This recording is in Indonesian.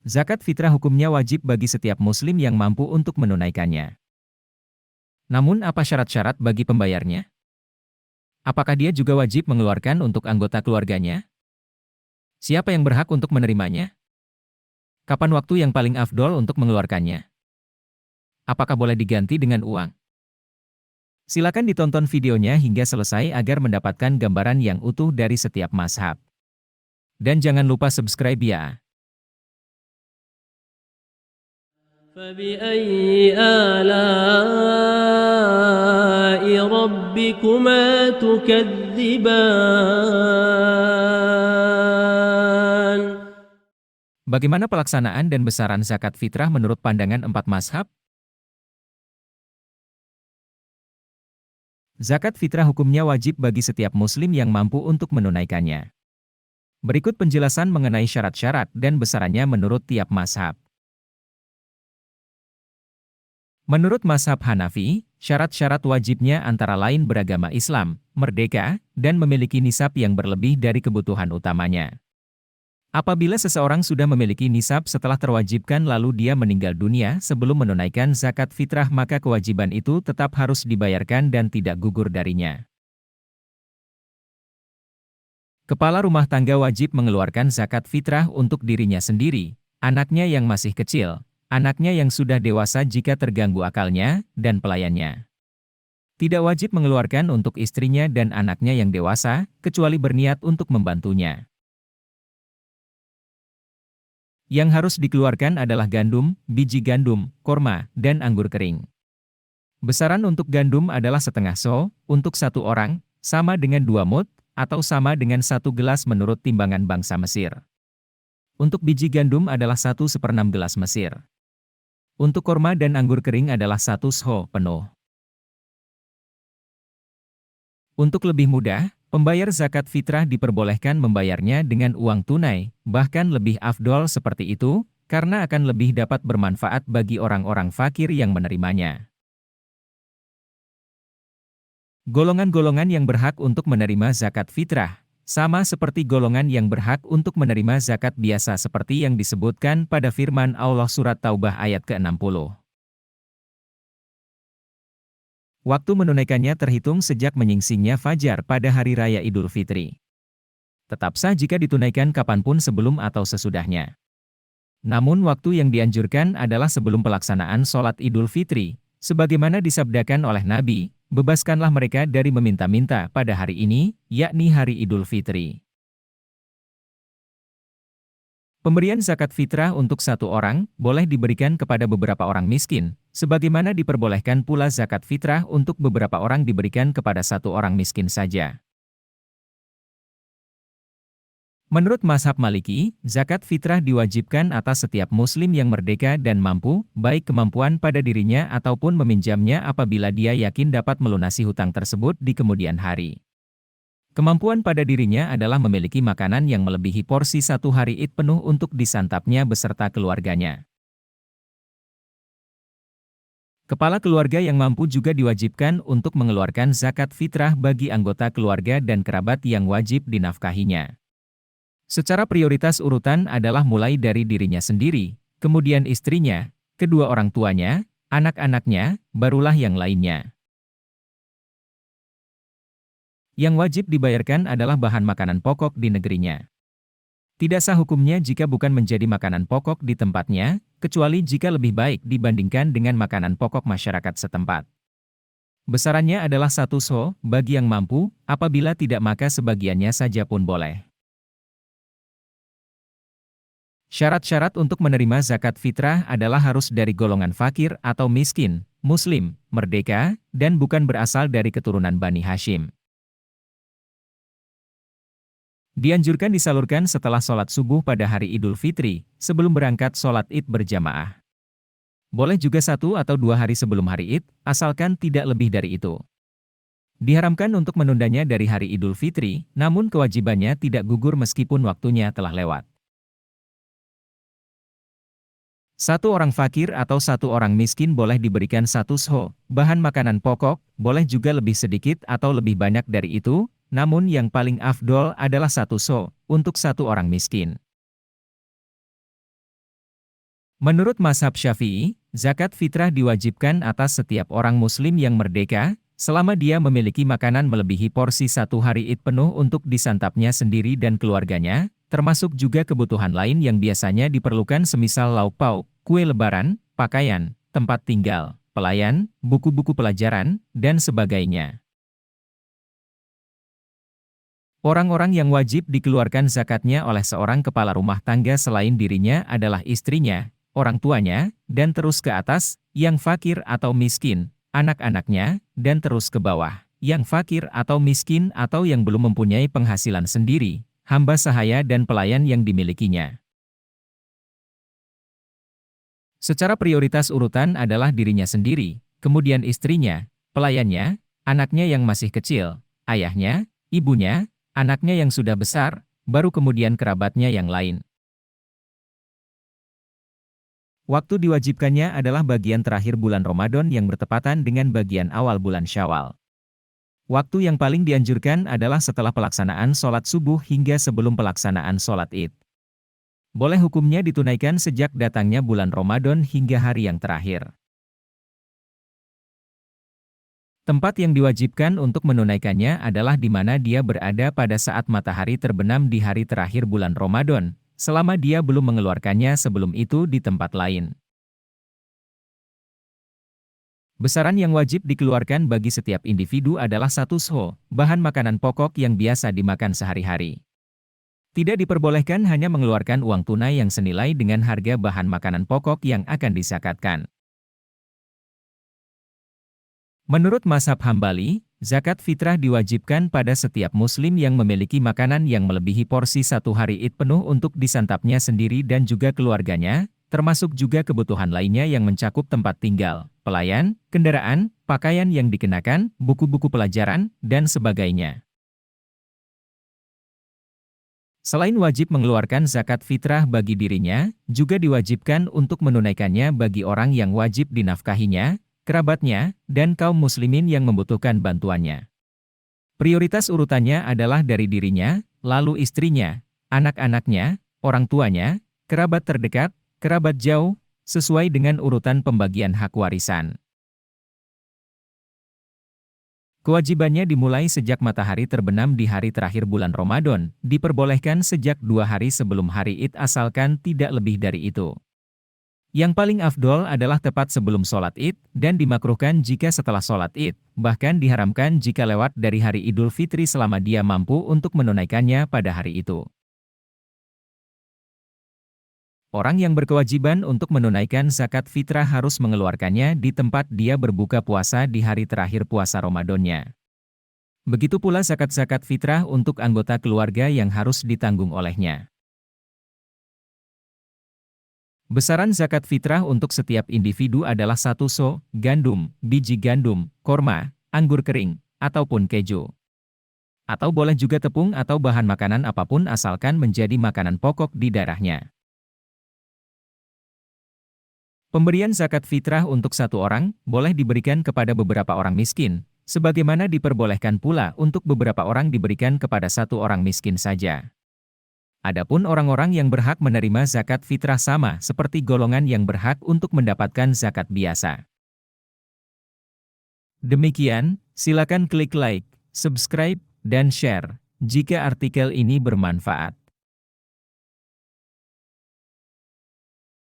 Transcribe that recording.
Zakat fitrah hukumnya wajib bagi setiap muslim yang mampu untuk menunaikannya. Namun apa syarat-syarat bagi pembayarnya? Apakah dia juga wajib mengeluarkan untuk anggota keluarganya? Siapa yang berhak untuk menerimanya? Kapan waktu yang paling afdol untuk mengeluarkannya? Apakah boleh diganti dengan uang? Silakan ditonton videonya hingga selesai agar mendapatkan gambaran yang utuh dari setiap mazhab. Dan jangan lupa subscribe ya. فبأي آلاء ربكما تكذبان. Bagaimana pelaksanaan dan besaran zakat fitrah menurut pandangan empat mazhab? Zakat fitrah hukumnya wajib bagi setiap muslim yang mampu untuk menunaikannya. Berikut penjelasan mengenai syarat-syarat dan besarannya menurut tiap mazhab. Menurut mazhab Hanafi, syarat-syarat wajibnya antara lain beragama Islam, merdeka, dan memiliki nisab yang berlebih dari kebutuhan utamanya. Apabila seseorang sudah memiliki nisab setelah terwajibkan lalu dia meninggal dunia sebelum menunaikan zakat fitrah maka kewajiban itu tetap harus dibayarkan dan tidak gugur darinya. Kepala rumah tangga wajib mengeluarkan zakat fitrah untuk dirinya sendiri, anaknya yang masih kecil, anaknya yang sudah dewasa jika terganggu akalnya, dan pelayannya. Tidak wajib mengeluarkan untuk istrinya dan anaknya yang dewasa, kecuali berniat untuk membantunya. Yang harus dikeluarkan adalah gandum, biji gandum, korma, dan anggur kering. Besaran untuk gandum adalah setengah so, untuk satu orang, sama dengan 2 mud, atau sama dengan 1 gelas menurut timbangan bangsa Mesir. Untuk biji gandum adalah 1/6 gelas Mesir. Untuk korma dan anggur kering adalah 1 sho penuh. Untuk lebih mudah, pembayar zakat fitrah diperbolehkan membayarnya dengan uang tunai, bahkan lebih afdol seperti itu, karena akan lebih dapat bermanfaat bagi orang-orang fakir yang menerimanya. Golongan-golongan yang berhak untuk menerima zakat fitrah, sama seperti golongan yang berhak untuk menerima zakat biasa seperti yang disebutkan pada firman Allah Surat Taubah ayat ke-60. Waktu menunaikannya terhitung sejak menyingsingnya fajar pada hari raya Idul Fitri. Tetap sah jika ditunaikan kapanpun sebelum atau sesudahnya. Namun waktu yang dianjurkan adalah sebelum pelaksanaan sholat Idul Fitri, sebagaimana disabdakan oleh Nabi, bebaskanlah mereka dari meminta-minta pada hari ini, yakni hari Idul Fitri. Pemberian zakat fitrah untuk satu orang, boleh diberikan kepada beberapa orang miskin, sebagaimana diperbolehkan pula zakat fitrah untuk beberapa orang diberikan kepada satu orang miskin saja. Menurut mazhab Maliki, zakat fitrah diwajibkan atas setiap muslim yang merdeka dan mampu, baik kemampuan pada dirinya ataupun meminjamnya apabila dia yakin dapat melunasi hutang tersebut di kemudian hari. Kemampuan pada dirinya adalah memiliki makanan yang melebihi porsi 1 hari Id penuh untuk disantapnya beserta keluarganya. Kepala keluarga yang mampu juga diwajibkan untuk mengeluarkan zakat fitrah bagi anggota keluarga dan kerabat yang wajib dinafkahinya. Secara prioritas urutan adalah mulai dari dirinya sendiri, kemudian istrinya, kedua orang tuanya, anak-anaknya, barulah yang lainnya. Yang wajib dibayarkan adalah bahan makanan pokok di negerinya. Tidak sah hukumnya jika bukan menjadi makanan pokok di tempatnya, kecuali jika lebih baik dibandingkan dengan makanan pokok masyarakat setempat. Besarannya adalah 1 sho, bagi yang mampu, apabila tidak maka sebagiannya saja pun boleh. Syarat-syarat untuk menerima zakat fitrah adalah harus dari golongan fakir atau miskin, muslim, merdeka, dan bukan berasal dari keturunan Bani Hashim. Dianjurkan disalurkan setelah sholat subuh pada hari Idul Fitri, sebelum berangkat sholat Id berjamaah. Boleh juga 1 atau 2 hari sebelum hari Id, asalkan tidak lebih dari itu. Diharamkan untuk menundanya dari hari Idul Fitri, namun kewajibannya tidak gugur meskipun waktunya telah lewat. 1 orang fakir atau 1 orang miskin boleh diberikan 1 sho, bahan makanan pokok, boleh juga lebih sedikit atau lebih banyak dari itu, namun yang paling afdol adalah 1 sho, untuk 1 orang miskin. Menurut mazhab Syafi'i, zakat fitrah diwajibkan atas setiap orang muslim yang merdeka, selama dia memiliki makanan melebihi porsi 1 hari Id penuh untuk disantapnya sendiri dan keluarganya, termasuk juga kebutuhan lain yang biasanya diperlukan semisal lauk pauk, kue lebaran, pakaian, tempat tinggal, pelayan, buku-buku pelajaran, dan sebagainya. Orang-orang yang wajib dikeluarkan zakatnya oleh seorang kepala rumah tangga selain dirinya adalah istrinya, orang tuanya, dan terus ke atas, yang fakir atau miskin, anak-anaknya, dan terus ke bawah, yang fakir atau miskin atau yang belum mempunyai penghasilan sendiri, hamba sahaya dan pelayan yang dimilikinya. Secara prioritas urutan adalah dirinya sendiri, kemudian istrinya, pelayannya, anaknya yang masih kecil, ayahnya, ibunya, anaknya yang sudah besar, baru kemudian kerabatnya yang lain. Waktu diwajibkannya adalah bagian terakhir bulan Ramadan yang bertepatan dengan bagian awal bulan Syawal. Waktu yang paling dianjurkan adalah setelah pelaksanaan sholat subuh hingga sebelum pelaksanaan sholat Id. Boleh hukumnya ditunaikan sejak datangnya bulan Ramadan hingga hari yang terakhir. Tempat yang diwajibkan untuk menunaikannya adalah di mana dia berada pada saat matahari terbenam di hari terakhir bulan Ramadan, selama dia belum mengeluarkannya sebelum itu di tempat lain. Besaran yang wajib dikeluarkan bagi setiap individu adalah 1 bahan makanan pokok yang biasa dimakan sehari-hari. Tidak diperbolehkan hanya mengeluarkan uang tunai yang senilai dengan harga bahan makanan pokok yang akan disakatkan. Menurut mazhab Hambali, zakat fitrah diwajibkan pada setiap muslim yang memiliki makanan yang melebihi porsi 1 hari Id penuh untuk disantapnya sendiri dan juga keluarganya, termasuk juga kebutuhan lainnya yang mencakup tempat tinggal, pelayan, kendaraan, pakaian yang dikenakan, buku-buku pelajaran, dan sebagainya. Selain wajib mengeluarkan zakat fitrah bagi dirinya, juga diwajibkan untuk menunaikannya bagi orang yang wajib dinafkahinya, kerabatnya, dan kaum muslimin yang membutuhkan bantuannya. Prioritas urutannya adalah dari dirinya, lalu istrinya, anak-anaknya, orang tuanya, kerabat terdekat, kerabat jauh, sesuai dengan urutan pembagian hak warisan. Kewajibannya dimulai sejak matahari terbenam di hari terakhir bulan Ramadan, diperbolehkan sejak 2 hari sebelum hari Id asalkan tidak lebih dari itu. Yang paling afdol adalah tepat sebelum sholat Id, dan dimakruhkan jika setelah sholat Id, bahkan diharamkan jika lewat dari hari Idul Fitri selama dia mampu untuk menunaikannya pada hari itu. Orang yang berkewajiban untuk menunaikan zakat fitrah harus mengeluarkannya di tempat dia berbuka puasa di hari terakhir puasa Ramadannya. Begitu pula zakat-zakat fitrah untuk anggota keluarga yang harus ditanggung olehnya. Besaran zakat fitrah untuk setiap individu adalah 1 gandum, biji gandum, korma, anggur kering, ataupun keju. Atau boleh juga tepung atau bahan makanan apapun asalkan menjadi makanan pokok di daerahnya. Pemberian zakat fitrah untuk 1 orang, boleh diberikan kepada beberapa orang miskin, sebagaimana diperbolehkan pula untuk beberapa orang diberikan kepada 1 orang miskin saja. Adapun orang-orang yang berhak menerima zakat fitrah sama seperti golongan yang berhak untuk mendapatkan zakat biasa. Demikian, silakan klik like, subscribe, dan share jika artikel ini bermanfaat.